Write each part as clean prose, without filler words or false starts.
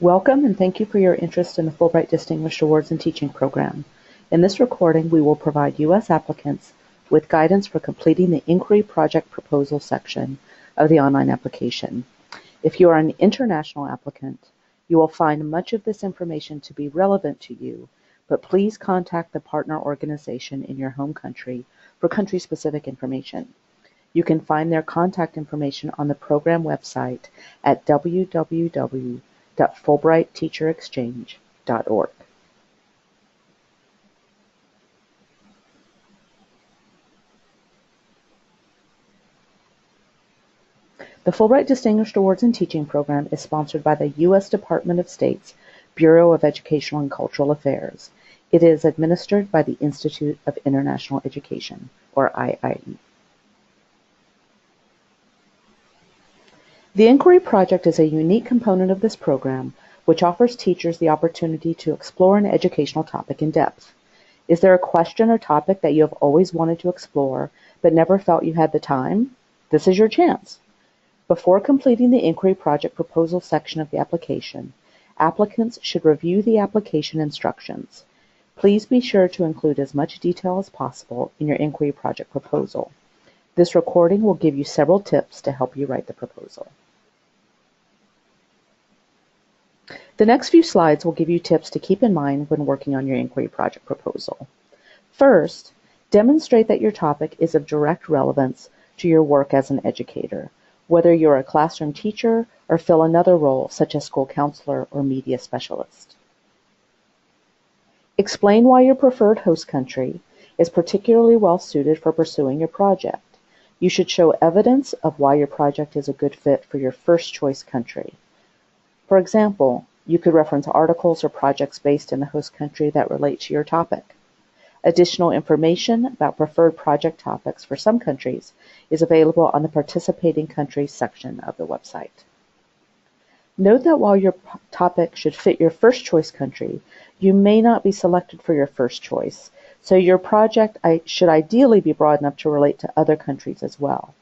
Welcome and thank you for your interest in the Fulbright Distinguished Awards and Teaching Program. In this recording, we will provide U.S. applicants with guidance for completing the Inquiry Project Proposal section of the online application. If you are an international applicant, you will find much of this information to be relevant to you, but please contact the partner organization in your home country for country-specific information. You can find their contact information on the program website at www.fulbrightteacherexchange.org. The Fulbright Distinguished Awards and Teaching Program is sponsored by the U.S. Department of State's Bureau of Educational and Cultural Affairs. It is administered by the Institute of International Education, or IIE. The Inquiry Project is a unique component of this program, which offers teachers the opportunity to explore an educational topic in depth. Is there a question or topic that you have always wanted to explore, but never felt you had the time? This is your chance. Before completing the Inquiry Project Proposal section of the application, applicants should review the application instructions. Please be sure to include as much detail as possible in your Inquiry Project proposal. This recording will give you several tips to help you write the proposal. The next few slides will give you tips to keep in mind when working on your Inquiry Project proposal. First, demonstrate that your topic is of direct relevance to your work as an educator, whether you're a classroom teacher or fill another role such as school counselor or media specialist. Explain why your preferred host country is particularly well suited for pursuing your project. You should show evidence of why your project is a good fit for your first choice country. For example, you could reference articles or projects based in the host country that relate to your topic. Additional information about preferred project topics for some countries is available on the Participating Countries section of the website. Note that while your topic should fit your first choice country, you may not be selected for your first choice, so your project should ideally be broad enough to relate to other countries as well.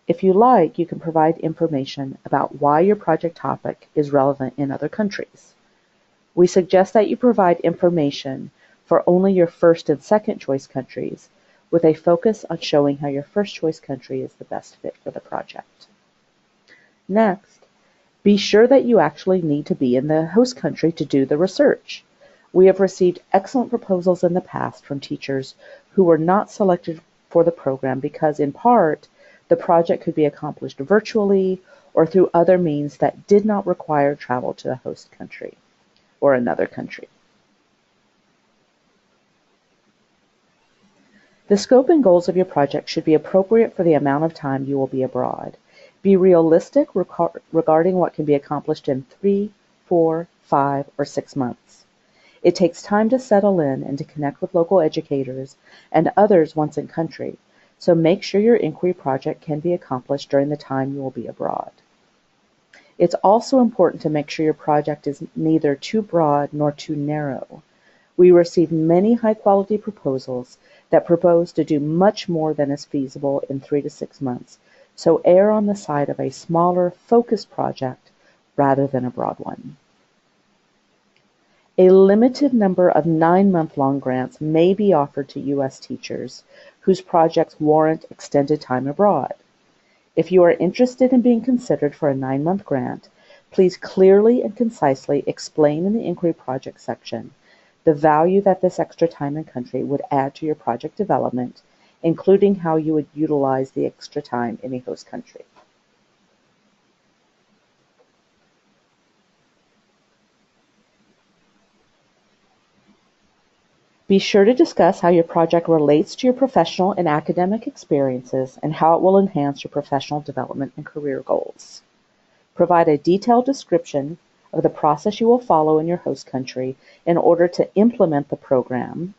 If you like, you can provide information about why your project topic is relevant in other countries. We suggest that you provide information for only your first and second choice countries, with a focus on showing how your first choice country is the best fit for the project. Next, be sure that you actually need to be in the host country to do the research. We have received excellent proposals in the past from teachers who were not selected for the program because, in part, the project could be accomplished virtually or through other means that did not require travel to the host country or another country. The scope and goals of your project should be appropriate for the amount of time you will be abroad. Be realistic regarding what can be accomplished in 3, 4, 5, or 6 months. It takes time to settle in and to connect with local educators and others once in country, so make sure your inquiry project can be accomplished during the time you will be abroad. It's also important to make sure your project is neither too broad nor too narrow. We receive many high-quality proposals that propose to do much more than is feasible in 3 to 6 months, so err on the side of a smaller, focused project rather than a broad one. A limited number of 9-month-long grants may be offered to U.S. teachers whose projects warrant extended time abroad. If you are interested in being considered for a 9-month grant, please clearly and concisely explain in the Inquiry Project section the value that this extra time in country would add to your project development, including how you would utilize the extra time in a host country. Be sure to discuss how your project relates to your professional and academic experiences and how it will enhance your professional development and career goals. Provide a detailed description of the process you will follow in your host country in order to implement the program,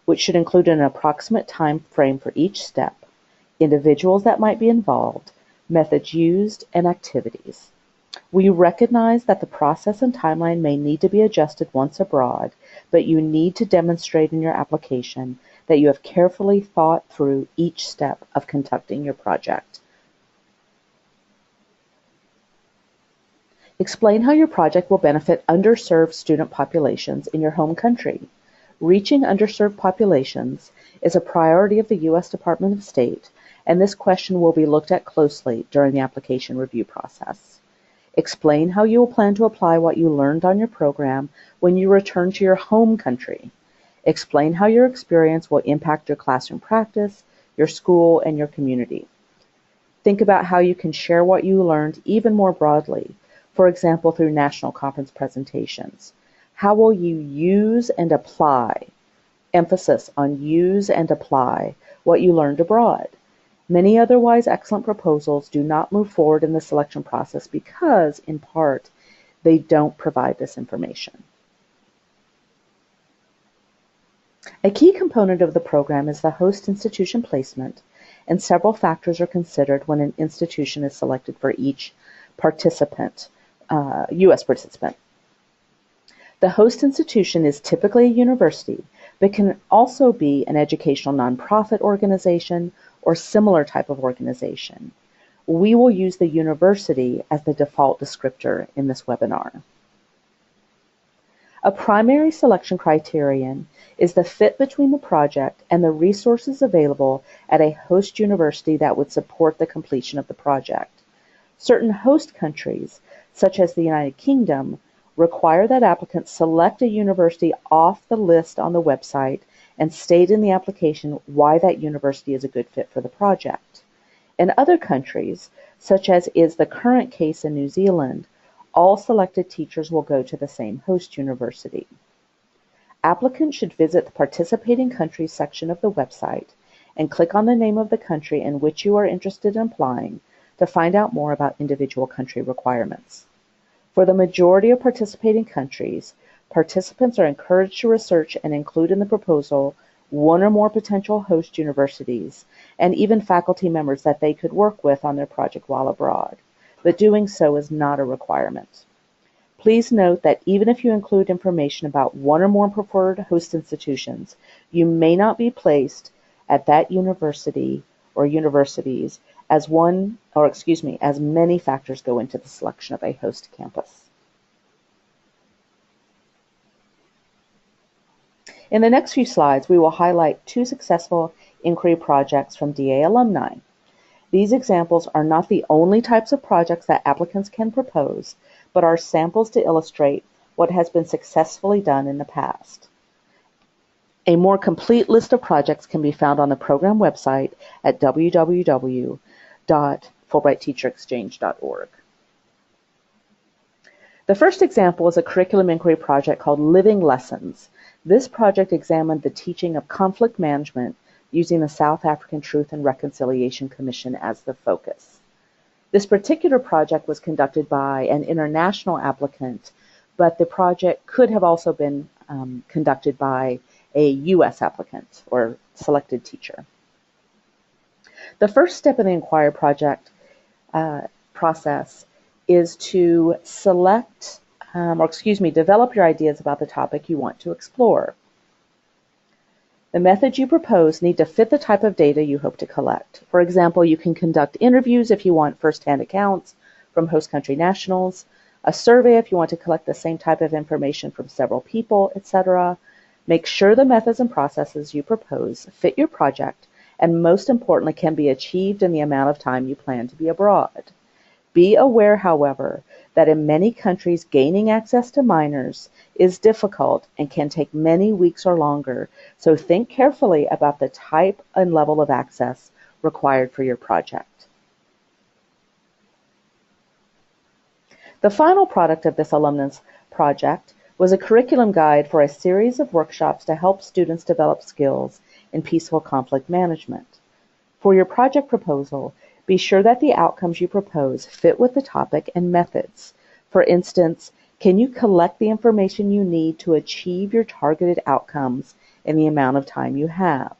which should include an approximate time frame for each step, individuals that might be involved, methods used, and activities. We recognize that the process and timeline may need to be adjusted once abroad, but you need to demonstrate in your application that you have carefully thought through each step of conducting your project. Explain how your project will benefit underserved student populations in your home country. Reaching underserved populations is a priority of the U.S. Department of State, and this question will be looked at closely during the application review process. Explain how you will plan to apply what you learned on your program when you return to your home country. Explain how your experience will impact your classroom practice, your school, and your community. Think about how you can share what you learned even more broadly, for example, through national conference presentations. How will you use and apply, emphasis on use and apply, what you learned abroad? Many otherwise excellent proposals do not move forward in the selection process because, in part, they don't provide this information. A key component of the program is the host institution placement, and several factors are considered when an institution is selected for each participant, U.S. participant. The host institution is typically a university, but can also be an educational nonprofit organization or similar type of organization. We will use the university as the default descriptor in this webinar. A primary selection criterion is the fit between the project and the resources available at a host university that would support the completion of the project. Certain host countries, such as the United Kingdom, require that applicants select a university off the list on the website and state in the application why that university is a good fit for the project. In other countries, such as is the current case in New Zealand, all selected teachers will go to the same host university. Applicants should visit the participating countries section of the website and click on the name of the country in which you are interested in applying to find out more about individual country requirements. For the majority of participating countries, participants are encouraged to research and include in the proposal one or more potential host universities and even faculty members that they could work with on their project while abroad, but doing so is not a requirement. Please note that even if you include information about one or more preferred host institutions, you may not be placed at that university or universities as many factors go into the selection of a host campus. In the next few slides, we will highlight 2 successful inquiry projects from DA alumni. These examples are not the only types of projects that applicants can propose, but are samples to illustrate what has been successfully done in the past. A more complete list of projects can be found on the program website at www.fulbrightteacherexchange.org. The first example is a curriculum inquiry project called Living Lessons. This project examined the teaching of conflict management using the South African Truth and Reconciliation Commission as the focus. This particular project was conducted by an international applicant, but the project could have also been conducted by a U.S. applicant or selected teacher. The first step in the inquiry project process is to develop your ideas about the topic you want to explore. The methods you propose need to fit the type of data you hope to collect. For example, you can conduct interviews if you want first-hand accounts from host country nationals, a survey if you want to collect the same type of information from several people, etc. Make sure the methods and processes you propose fit your project and most importantly can be achieved in the amount of time you plan to be abroad. Be aware, however, that in many countries gaining access to minors is difficult and can take many weeks or longer, so think carefully about the type and level of access required for your project. The final product of this alumnus project was a curriculum guide for a series of workshops to help students develop skills in peaceful conflict management. For your project proposal, be sure that the outcomes you propose fit with the topic and methods. For instance, can you collect the information you need to achieve your targeted outcomes in the amount of time you have?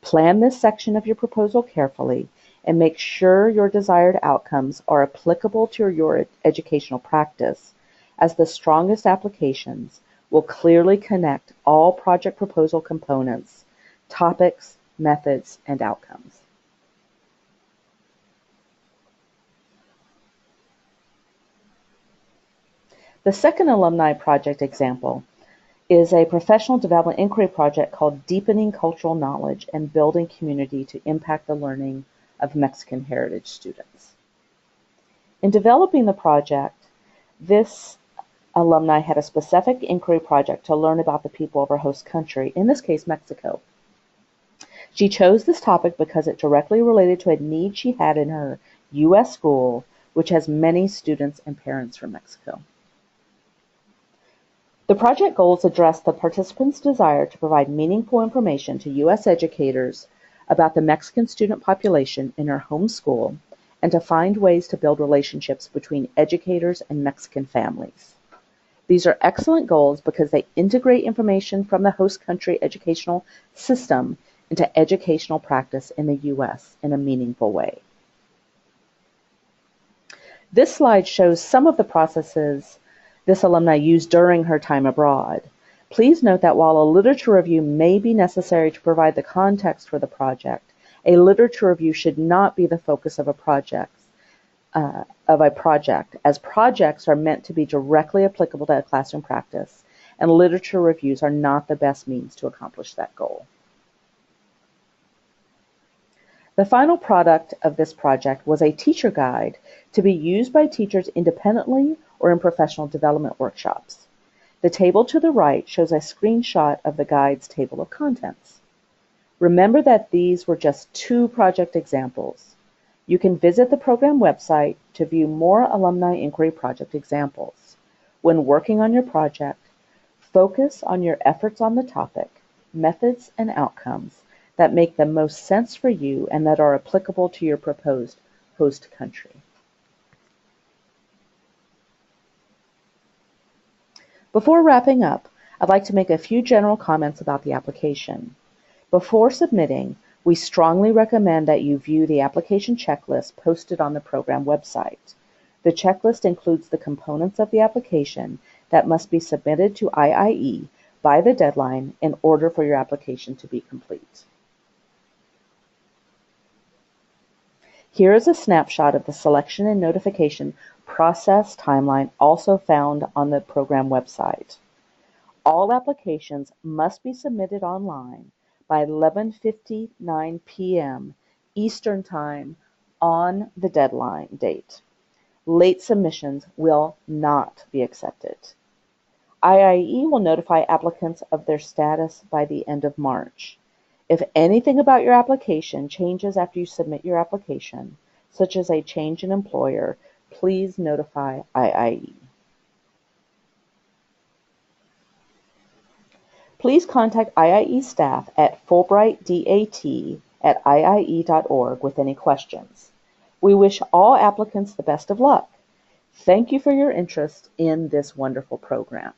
Plan this section of your proposal carefully and make sure your desired outcomes are applicable to your educational practice, as the strongest applications will clearly connect all project proposal components, topics, methods, and outcomes. The second alumni project example is a professional development inquiry project called Deepening Cultural Knowledge and Building Community to Impact the Learning of Mexican Heritage Students. In developing the project, this alumni had a specific inquiry project to learn about the people of her host country, in this case, Mexico. She chose this topic because it directly related to a need she had in her U.S. school, which has many students and parents from Mexico. The project goals address the participants' desire to provide meaningful information to U.S. educators about the Mexican student population in her home school and to find ways to build relationships between educators and Mexican families. These are excellent goals because they integrate information from the host country educational system into educational practice in the U.S. in a meaningful way. This slide shows some of the processes this alumni used during her time abroad. Please note that while a literature review may be necessary to provide the context for the project, a literature review should not be the focus of a project, as projects are meant to be directly applicable to a classroom practice, and literature reviews are not the best means to accomplish that goal. The final product of this project was a teacher guide to be used by teachers independently or in professional development workshops. The table to the right shows a screenshot of the guide's table of contents. Remember that these were just 2 project examples. You can visit the program website to view more alumni inquiry project examples. When working on your project, focus on your efforts on the topic, methods, and outcomes that make the most sense for you and that are applicable to your proposed host country. Before wrapping up, I'd like to make a few general comments about the application. Before submitting, we strongly recommend that you view the application checklist posted on the program website. The checklist includes the components of the application that must be submitted to IIE by the deadline in order for your application to be complete. Here is a snapshot of the selection and notification process timeline also found on the program website. All applications must be submitted online by 11:59 p.m. Eastern Time on the deadline date. Late submissions will not be accepted. IIE will notify applicants of their status by the end of March. If anything about your application changes after you submit your application, such as a change in employer, please notify IIE. Please contact IIE staff at fulbrightdat@iie.org with any questions. We wish all applicants the best of luck. Thank you for your interest in this wonderful program.